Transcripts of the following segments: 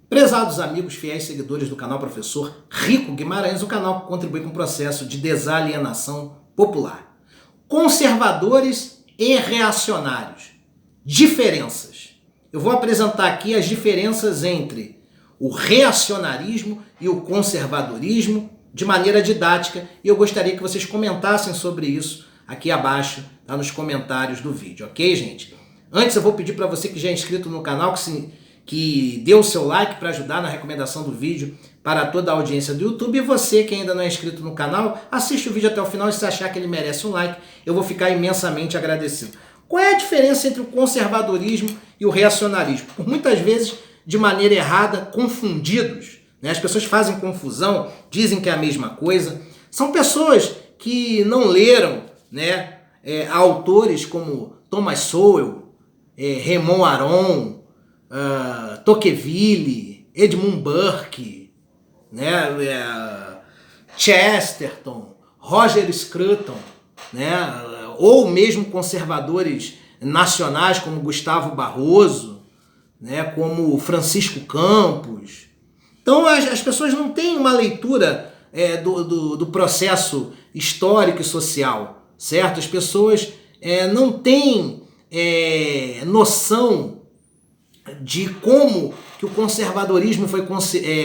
Prezados amigos, fiéis seguidores do canal Professor Rico Guimarães, o canal que contribui com o processo de desalienação popular. Conservadores e reacionários. Diferenças. Eu vou apresentar aqui as diferenças entre o reacionarismo e o conservadorismo de maneira didática e eu gostaria que vocês comentassem sobre isso aqui abaixo, tá, nos comentários do vídeo, ok, gente? Antes eu vou pedir para você que já é inscrito no canal que dê o seu like para ajudar na recomendação do vídeo para toda a audiência do YouTube. E você que ainda não é inscrito no canal, assiste o vídeo até o final e se achar que ele merece um like, eu vou ficar imensamente agradecido. Qual é a diferença entre o conservadorismo e o reacionarismo? Por muitas vezes, de maneira errada, confundidos, né? As pessoas fazem confusão, dizem que é a mesma coisa. São pessoas que não leram, né, autores como Thomas Sowell, Raymond Aron, Tocqueville, Edmund Burke, né, Chesterton, Roger Scruton, né, ou mesmo conservadores nacionais como Gustavo Barroso, né, como Francisco Campos. Então as pessoas não têm uma leitura do processo histórico e social, certo? As pessoas não têm noção de como que o conservadorismo foi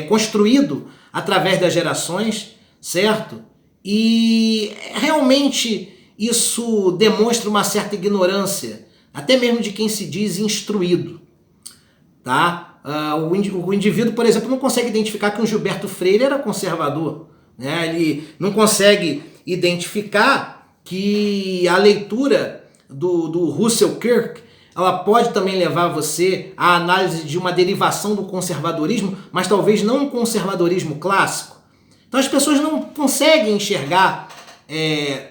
construído através das gerações, certo? E realmente isso demonstra uma certa ignorância, até mesmo de quem se diz instruído, tá? O indivíduo, por exemplo, não consegue identificar que o Gilberto Freire era conservador, né? Ele não consegue identificar que a leitura do Russell Kirk ela pode também levar você à análise de uma derivação do conservadorismo, mas talvez não um conservadorismo clássico. Então as pessoas não conseguem enxergar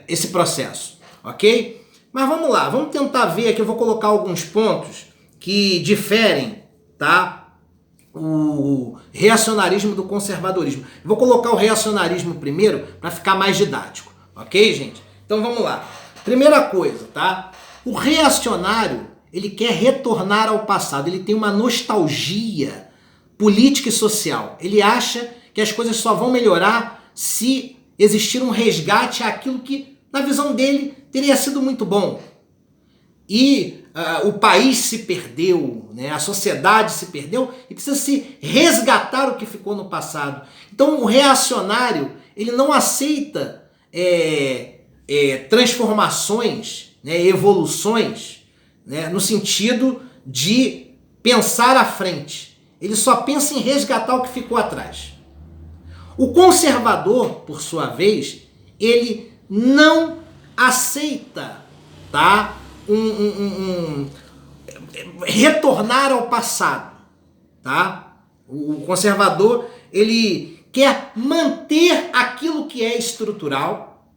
esse processo, ok? Mas vamos lá, vamos tentar ver aqui, eu vou colocar alguns pontos que diferem, tá? O reacionarismo do conservadorismo. Eu vou colocar o reacionarismo primeiro para ficar mais didático, ok, gente? Então vamos lá. Primeira coisa, tá? O reacionário ele quer retornar ao passado, ele tem uma nostalgia política e social. Ele acha que as coisas só vão melhorar se existir um resgate àquilo que, na visão dele, teria sido muito bom. E o país se perdeu, né? A sociedade se perdeu e precisa se resgatar o que ficou no passado. Então o reacionário ele não aceita transformações, né? Evoluções, né, no sentido de pensar à frente. Ele só pensa em resgatar o que ficou atrás. O conservador, por sua vez, ele não aceita, tá, retornar ao passado. Tá? O conservador ele quer manter aquilo que é estrutural,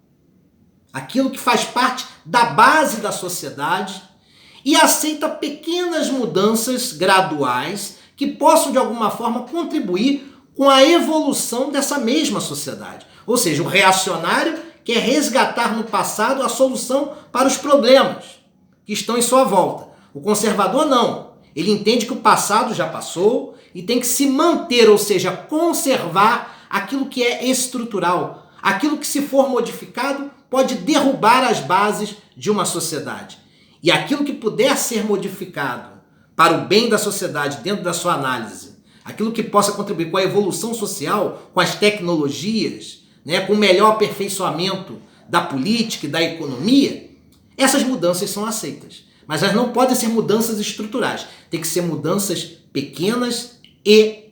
aquilo que faz parte da base da sociedade, e aceita pequenas mudanças graduais que possam de alguma forma contribuir com a evolução dessa mesma sociedade. Ou seja, o reacionário quer resgatar no passado a solução para os problemas que estão em sua volta. O conservador não. Ele entende que o passado já passou e tem que se manter, ou seja, conservar aquilo que é estrutural. Aquilo que, se for modificado, pode derrubar as bases de uma sociedade. E aquilo que puder ser modificado para o bem da sociedade dentro da sua análise, aquilo que possa contribuir com a evolução social, com as tecnologias, né, com o melhor aperfeiçoamento da política e da economia, essas mudanças são aceitas. Mas elas não podem ser mudanças estruturais. Tem que ser mudanças pequenas e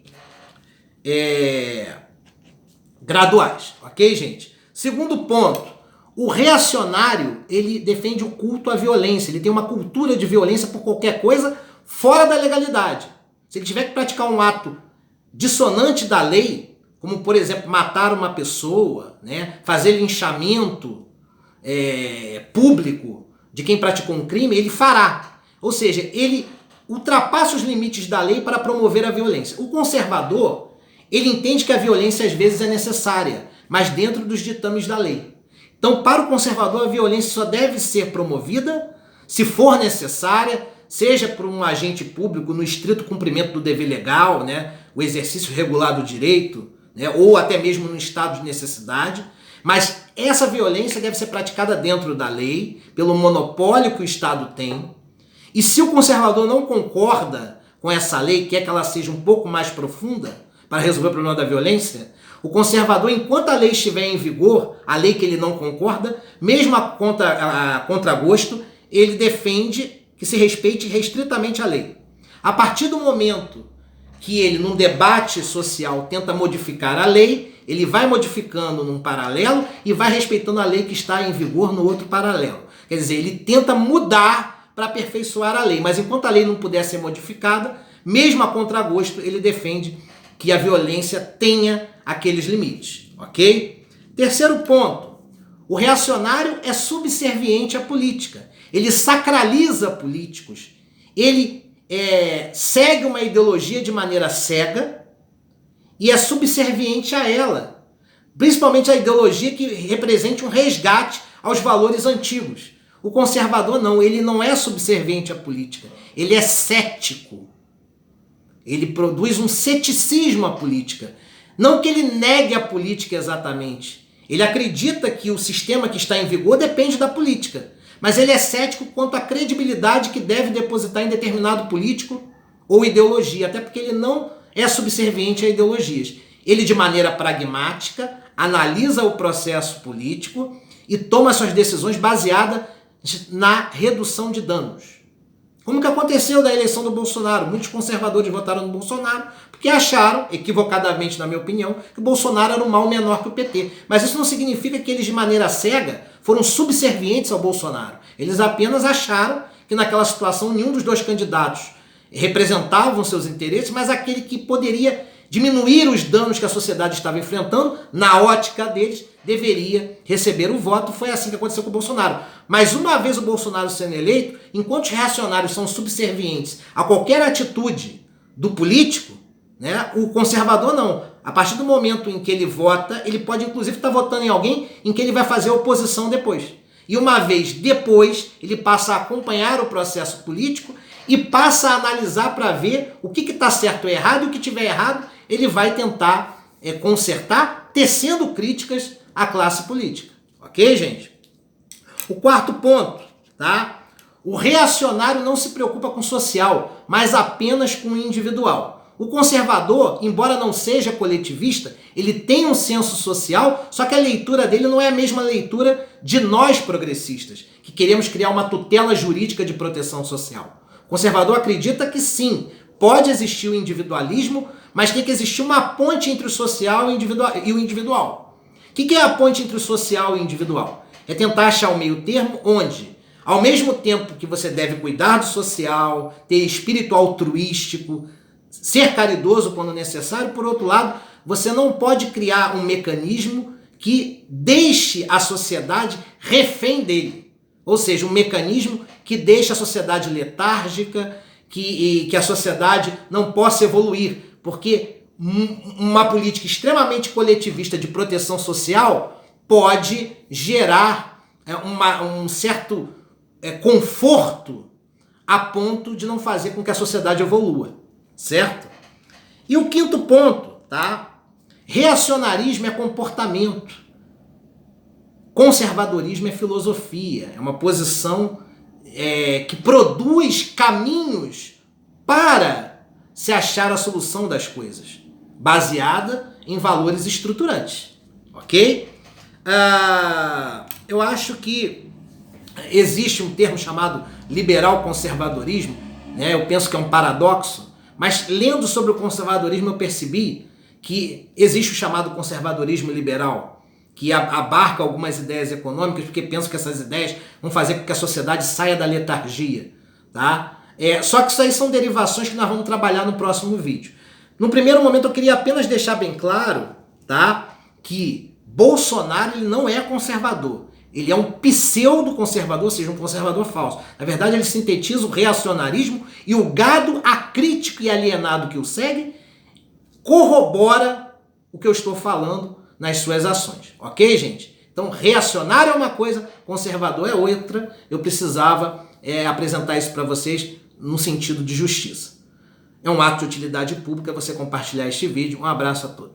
graduais. Ok, gente? Segundo ponto. O reacionário, ele defende o culto à violência, ele tem uma cultura de violência por qualquer coisa fora da legalidade. Se ele tiver que praticar um ato dissonante da lei, como, por exemplo, matar uma pessoa, né, fazer linchamento público de quem praticou um crime, ele fará. Ou seja, ele ultrapassa os limites da lei para promover a violência. O conservador, ele entende que a violência às vezes é necessária, mas dentro dos ditames da lei. Então, para o conservador, a violência só deve ser promovida se for necessária, seja por um agente público no estrito cumprimento do dever legal, né? o exercício regular do direito, né, ou até mesmo no estado de necessidade, mas essa violência deve ser praticada dentro da lei, pelo monopólio que o Estado tem, e se o conservador não concorda com essa lei, quer que ela seja um pouco mais profunda para resolver o problema da violência, o conservador, enquanto a lei estiver em vigor, a lei que ele não concorda, mesmo a contragosto, ele defende que se respeite restritamente a lei. A partir do momento que ele, num debate social, tenta modificar a lei, ele vai modificando num paralelo e vai respeitando a lei que está em vigor no outro paralelo. Quer dizer, ele tenta mudar para aperfeiçoar a lei, mas enquanto a lei não puder ser modificada, mesmo a contragosto, ele defende que a violência tenha aqueles limites, ok? Terceiro ponto, o reacionário é subserviente à política. Ele sacraliza políticos, ele segue uma ideologia de maneira cega e é subserviente a ela, principalmente a ideologia que represente um resgate aos valores antigos. O conservador não, ele não é subserviente à política, ele é cético. Ele produz um ceticismo à política. Não que ele negue a política exatamente. Ele acredita que o sistema que está em vigor depende da política. Mas ele é cético quanto à credibilidade que deve depositar em determinado político ou ideologia. Até porque ele não é subserviente a ideologias. Ele, de maneira pragmática, analisa o processo político e toma suas decisões baseadas na redução de danos. Como que aconteceu da eleição do Bolsonaro? Muitos conservadores votaram no Bolsonaro porque acharam, equivocadamente na minha opinião, que o Bolsonaro era um mal menor que o PT. Mas isso não significa que eles, de maneira cega, foram subservientes ao Bolsonaro. Eles apenas acharam que naquela situação nenhum dos dois candidatos representavam seus interesses, mas aquele que poderia diminuir os danos que a sociedade estava enfrentando, na ótica deles, deveria receber o voto. Foi assim que aconteceu com o Bolsonaro. Mas uma vez o Bolsonaro sendo eleito, enquanto os reacionários são subservientes a qualquer atitude do político, né, o conservador não. A partir do momento em que ele vota, ele pode inclusive estar votando em alguém em que ele vai fazer oposição depois. E uma vez depois, ele passa a acompanhar o processo político e passa a analisar para ver o que está certo ou errado, e o que tiver errado, ele vai tentar consertar, tecendo críticas à classe política. Ok, gente? O quarto ponto, tá? O reacionário não se preocupa com o social, mas apenas com o individual. O conservador, embora não seja coletivista, ele tem um senso social, só que a leitura dele não é a mesma leitura de nós progressistas, que queremos criar uma tutela jurídica de proteção social. O conservador acredita que sim, pode existir o individualismo, mas tem que existir uma ponte entre o social e o individual. O que é a ponte entre o social e o individual? É tentar achar um meio termo onde, ao mesmo tempo que você deve cuidar do social, ter espírito altruístico, ser caridoso quando necessário, por outro lado, você não pode criar um mecanismo que deixe a sociedade refém dele. Ou seja, um mecanismo que deixe a sociedade letárgica, que a sociedade não possa evoluir. Porque uma política extremamente coletivista de proteção social pode gerar um certo conforto a ponto de não fazer com que a sociedade evolua. Certo? E o quinto ponto, tá? Reacionarismo é comportamento. Conservadorismo é filosofia. É uma posição que produz caminhos para se achar a solução das coisas, baseada em valores estruturantes. Ok? Eu acho que existe um termo chamado liberal conservadorismo, né? Eu penso que é um paradoxo. Mas lendo sobre o conservadorismo eu percebi que existe o chamado conservadorismo liberal, que abarca algumas ideias econômicas, porque penso que essas ideias vão fazer com que a sociedade saia da letargia. Tá? Só que isso aí são derivações que nós vamos trabalhar no próximo vídeo. No primeiro momento eu queria apenas deixar bem claro, tá, que Bolsonaro ele não é conservador. Ele é um pseudo-conservador, ou seja, um conservador falso. Na verdade, ele sintetiza o reacionarismo e o gado acrítico e alienado que o segue corrobora o que eu estou falando nas suas ações. Ok, gente? Então, reacionário é uma coisa, conservador é outra. Eu precisava apresentar isso para vocês no sentido de justiça. É um ato de utilidade pública você compartilhar este vídeo. Um abraço a todos.